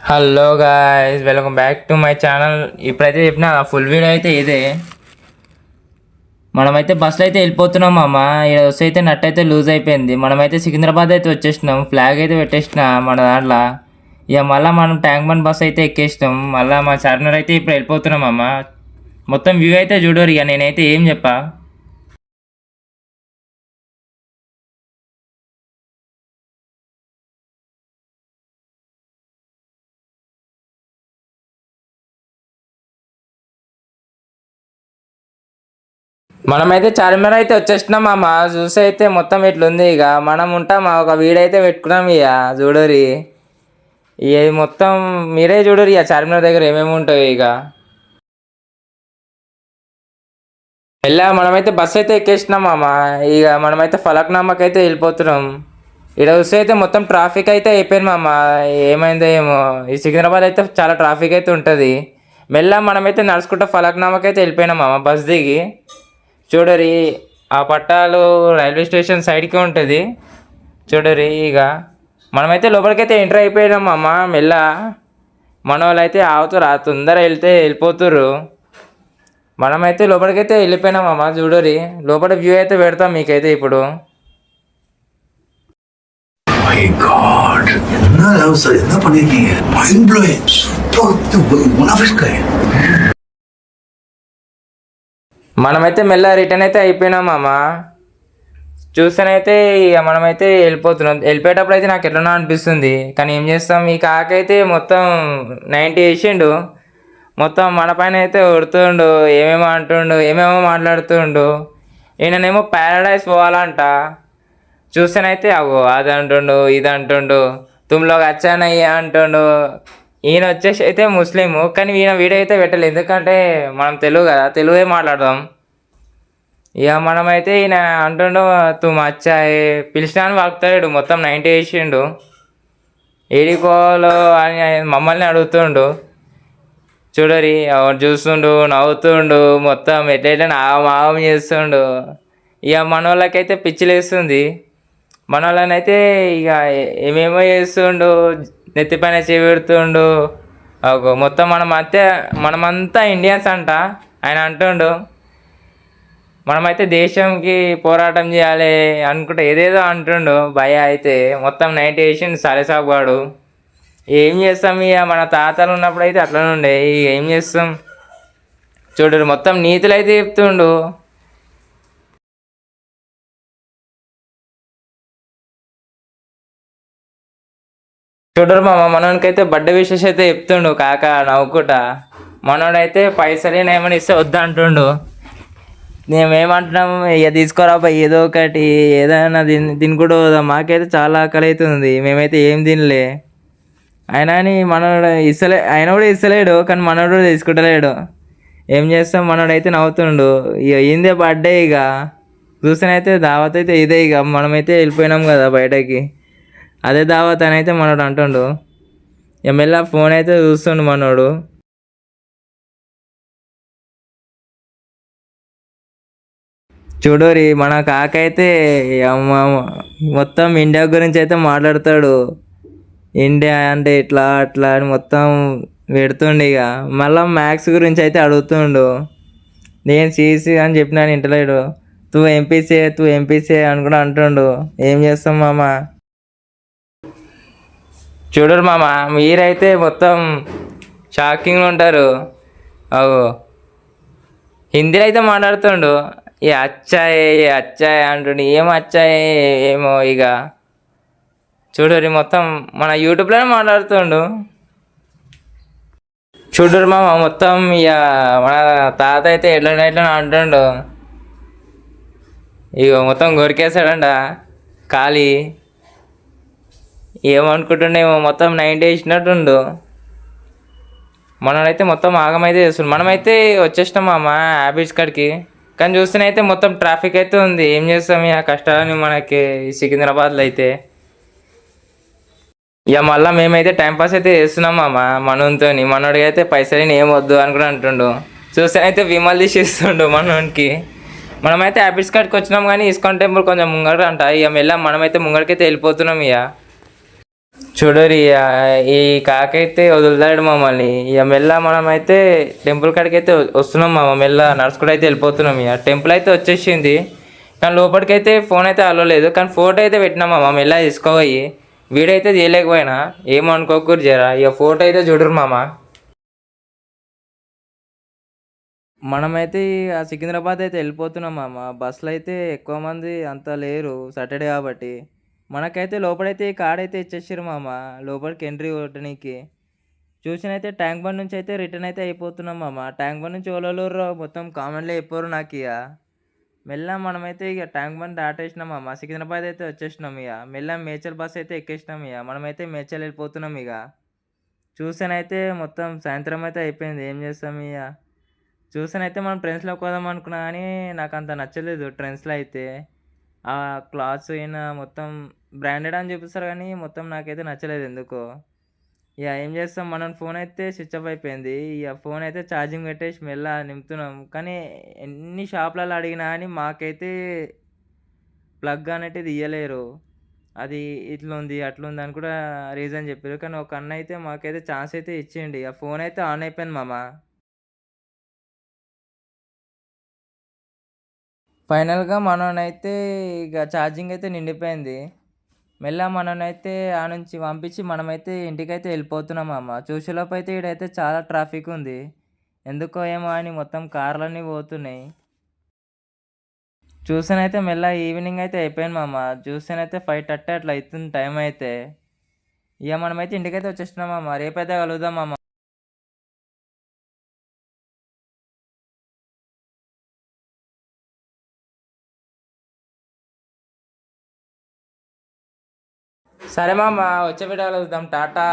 Hello guys, welcome back to my channel. ఇప్పుడైతే చెప్పిన full video అయితే ఇదే. మనమైతే బస్సులో అయితే వెళ్ళిపోతున్నాం అమ్మ. ఇక్కడ వస్తే అయితే నట్ అయితే లూజ్ అయిపోయింది. మనమైతే సికింద్రాబాద్ అయితే వచ్చేసినాం. ఫ్లాగ్ అయితే పెట్టేసిన మన దాంట్లో. ఇక మళ్ళీ మనం ట్యాంక్ బండ్ బస్ అయితే ఎక్కేసినాం. మళ్ళీ మా చార్మినార్ అయితే ఇప్పుడు వెళ్ళిపోతున్నాం అమ్మ. మొత్తం వ్యూ అయితే చూడరు. ఇక నేనైతే ఏం చెప్పా. మనమైతే చార్మినార్ అయితే వచ్చేసినాం అమ్మ. చూసి అయితే మొత్తం ఇట్లుంది. ఇక మనం ఉంటాం ఒక వీడియో అయితే పెట్టుకున్నాం. ఇక చూడరి. ఇక మొత్తం మీరే చూడరు. ఇక చార్మినార్ దగ్గర ఏమేమి ఉంటాయి. ఇక మనమైతే బస్సు అయితే ఎక్కేసినాం అమ్మ. ఇక మనమైతే ఫలక్నామాకి అయితే వెళ్ళిపోతున్నాం. ఇక్కడ చూస్తే అయితే మొత్తం ట్రాఫిక్ అయితే అయిపోయింది మామ. ఏమైందో ఏమో. ఈ సికింద్రాబాద్ అయితే చాలా ట్రాఫిక్ అయితే ఉంటుంది. మనమైతే నడుచుకుంటూ ఫలక్నామాకి అయితే వెళ్ళిపోయినాం మామ. బస్ దిగి చూడరి, ఆ పట్టాలు రైల్వే స్టేషన్ సైడ్కి ఉంటుంది చూడరి. ఇక మనమైతే లోపలికైతే ఎంటర్ అయిపోయినాం అమ్మ. మన వాళ్ళు అయితే ఆవుతారు, తొందర వెళ్ళిపోతుర్రు. మనమైతే లోపలికైతే వెళ్ళిపోయినాం అమ్మ. చూడరి, లోపల వ్యూ అయితే పెడతాం మీకైతే ఇప్పుడు. మనమైతే రిటర్న్ అయితే అయిపోయినాం అమ్మ. చూస్తేనైతే ఇక మనమైతే వెళ్ళిపోతున్నాం. వెళ్ళిపోయేటప్పుడు అయితే నాకు ఎట్లనో అనిపిస్తుంది. కానీ ఏం చేస్తాం, ఈ కాకైతే మొత్తం 90 వేసిండు. మొత్తం మన పైన అయితే కొడుతుండు, ఏమేమో అంటుండు, ఏమేమో మాట్లాడుతుండు. ఈయననేమో ప్యారడైజ్ పోవాలంట. చూస్తేనైతే అది అంటుండు, ఇది అంటుండు, తుమ్లోకి వచ్చానయ్యా అంటుండు. ఈయన వచ్చేసి అయితే ముస్లిము, కానీ ఈయన వీడియో అయితే పెట్టలేదు. ఎందుకంటే మనం తెలుగు కదా, తెలుగే మాట్లాడదాం. ఇక మనమైతే ఈయన అంటుండు తుమ్ వచ్చాయి పిలిచినాను వాగుతాడు. మొత్తం 90 వేసిండు. ఏడికోలో అని మమ్మల్ని అడుగుతుండు. చూడరి, చూస్తుండు, నవ్వుతుండు, మొత్తం ఎట్లయితే ఆగం చేస్తుండు. ఇక మన వాళ్ళకైతే పిచ్చిలేస్తుంది. మన వాళ్ళనైతే ఇక ఏమేమో చేస్తుండు, నెత్తిపైన చేపెడుతుండు. మొత్తం మనమంతా ఇండియన్స్ అంట. ఆయన అంటుండు మనమైతే దేశంకి పోరాటం చేయాలి అనుకుంటే ఏదేదో అంటుండు. భయ అయితే మొత్తం 90 వేసిండు సాలేసాబ్ గాడు. ఏం చేస్తాం, ఇక మన తాతలు ఉన్నప్పుడు అయితే అట్లనే ఉండే. ఇక ఏం చేస్తాం చూడరు, మొత్తం నీతులు అయితే చెప్తుండు. చూడరు మామ, మనోనికైతే బర్త్డే విషెస్ అయితే చెప్తుండు కాక నవ్వుకుంటా. మనోడైతే పైసలు ఏమైనా ఇస్తే వద్దు అంటుండు. మేమేమంటున్నాం, ఇక తీసుకోరా ఏదో ఒకటి, ఏదైనా తినుకుంటూ పోదాం. మాకైతే చాలా ఆకలి అవుతుంది. మేమైతే ఏం తినలే. అయినా అని మనోడు ఆయన కూడా ఇస్తలేడు. కానీ మనోడు కూడా తీసుకుంటలేడు. ఏం చేస్తాం, మనోడైతే నవ్వుతుండు. ఇక ఏందే బర్త్డే. ఇక చూస్తేనైతే దావత్ అయితే ఇదే. ఇక మనమైతే వెళ్ళిపోయినాం కదా బయటకి, అదే దావత్ అని అయితే మనోడు అంటుండు. ఎమ్మెల్యే ఫోన్ అయితే చూస్తుండు మనోడు. చూడరి, మన కాకైతే మొత్తం ఇండియా గురించి అయితే మాట్లాడతాడు. ఇండియా అంటే ఇట్లా అట్లా అని మొత్తం పెడుతుండు. ఇక మళ్ళీ మ్యాథ్స్ గురించి అయితే అడుగుతుండు. నేను సిసి అని చెప్పినాను, ఇంటలేడు. తూ ఎంపీసీ అని కూడా అంటుండు. ఏం చేస్తాం మామ. చూడరు మామ, మీరైతే మొత్తం షాకింగ్లో ఉంటారు. హిందీలో అయితే మాట్లాడుతుండు. అచ్చాయి అంటుండు. ఏం అచ్చాయి ఏమో. ఇక చూడరు, మొత్తం మన యూట్యూబ్లోనే మాట్లాడుతుండు. చూడరు మామ, మొత్తం ఇక మన తాత అయితే ఎట్లా అంటుండు. ఇక మొత్తం గొరికేసాడంట ఖాళీ. ఏమనుకుంటుండేమో, మొత్తం 90 వేసినట్టుండు. మనోడైతే మొత్తం ఆగమైతే చేస్తుండు. మనమైతే వచ్చేసినాం అమ్మ హ్యాబిట్స్ కాడికి. కానీ చూస్తేనైతే మొత్తం ట్రాఫిక్ అయితే ఉంది. ఏం చేస్తాం, ఇక కష్టాలని మనకి సికింద్రాబాద్లో అయితే. ఇక మళ్ళీ మేమైతే టైంపాస్ అయితే చేస్తున్నాం అమ్మ మనోనితో. మనోడికి అయితే పైసలు ఏం వద్దు అని కూడా అంటుండు. చూస్తేనైతే విమల్ తీసిస్తుండు మనోనికి. మనమైతే హ్యాబిట్స్ కాడికి వచ్చినాం. కానీ ఇస్కాన్ టెంపుల్ కొంచెం ముంగట అంట. ఇక మనమైతే ముంగడికైతే వెళ్ళిపోతున్నాం. ఇక చూడరి ఈ కాకైతే వదులుతాడు మమ్మల్ని. ఇక మెల్ల మనమైతే టెంపుల్ కాడికి అయితే వస్తున్నాం మామ. మెల్ల నడుచుకుంటూ అయితే వెళ్ళిపోతున్నాం. ఇక టెంపుల్ అయితే వచ్చేసింది, కానీ లోపలికైతే ఫోన్ అయితే అలో లేదు. కానీ ఫోటో అయితే పెట్టినాం మామ, మెల్ల తీసుకోపోయి. వీడియో అయితే తీయలేకపోయినా, ఏమనుకోకూరు జరా. ఇక ఫోటో అయితే చూడరు మామ. మనమైతే ఇక సికింద్రాబాద్ అయితే వెళ్ళిపోతున్నాం మామ. బస్సులో అయితే ఎక్కువ మంది అంత లేరు, సాటర్డే కాబట్టి. మనకైతే లోపలైతే ఈ కార్డ్ అయితే ఇచ్చేసారు మామ, లోపలికి ఎంట్రీ కొట్టడానికి. చూసినైతే ట్యాంక్ బండ్ నుంచి అయితే రిటర్న్ అయితే అయిపోతున్నాం మామ. ట్యాంక్ బండ్ నుంచి ఓలోలూరు మొత్తం కామెంట్లో చెప్పారు నాకు. ఇక మెల్ల మనమైతే ఇక ట్యాంక్ బండ్ దాటేసినాం మామ. సికింద్రాబాద్ అయితే వచ్చేసినాం. ఇక మెల్ల మేచల్ బస్ అయితే ఎక్కేసినాం. ఇక మనమైతే మేచల్ వెళ్ళిపోతున్నాం. ఇక చూసానైతే మొత్తం సాయంత్రం అయితే అయిపోయింది, ఏం చేస్తాం ఇక. చూసానైతే మనం ట్రెండ్స్లో పోదాం అనుకున్నా, కానీ నాకు అంత నచ్చలేదు ట్రెండ్స్లో అయితే. ఆ క్లాత్స్ అయినా మొత్తం బ్రాండెడ్ అని చూపిస్తారు, కానీ మొత్తం నాకైతే నచ్చలేదు ఎందుకో. ఇక ఏం చేస్తాం, మనం ఫోన్ అయితే స్విచ్ ఆఫ్ అయిపోయింది. ఇక ఫోన్ అయితే ఛార్జింగ్ పెట్టేసి మెల్ల నింపుతున్నాం. కానీ ఎన్ని షాపులలో అడిగినా కానీ మాకైతే ప్లగ్ అనేది ఇయ్యలేరు. అది ఇట్లుంది అట్లుంది అని కూడా రీజన్ చెప్పారు. కానీ ఒక అన్న అయితే మాకైతే ఛాన్స్ అయితే ఇచ్చేయండి. ఆ ఫోన్ అయితే ఆన్ అయిపోయింది మామ. ఫైనల్గా మననైతే ఇక ఛార్జింగ్ అయితే నిండిపోయింది. మెల్ల మననైతే ఆ నుంచి పంపించి మనమైతే ఇంటికైతే వెళ్ళిపోతున్నాం అమ్మ. చూసేలోపు అయితే ఈడైతే చాలా ట్రాఫిక్ ఉంది. ఎందుకో ఏమో అని మొత్తం కార్లన్నీ పోతున్నాయి. చూసానైతే మెల్ల ఈవినింగ్ అయితే అయిపోయింది మామ. చూసానైతే 5:30 అట్లా అవుతుంది టైం అయితే. ఇక మనమైతే ఇంటికైతే వచ్చేస్తున్నాం మామ. రేపైతే కలుద్దాం మామ. సరే మామ, వచ్చే వీడియోలో కలుద్దాం. టాటా.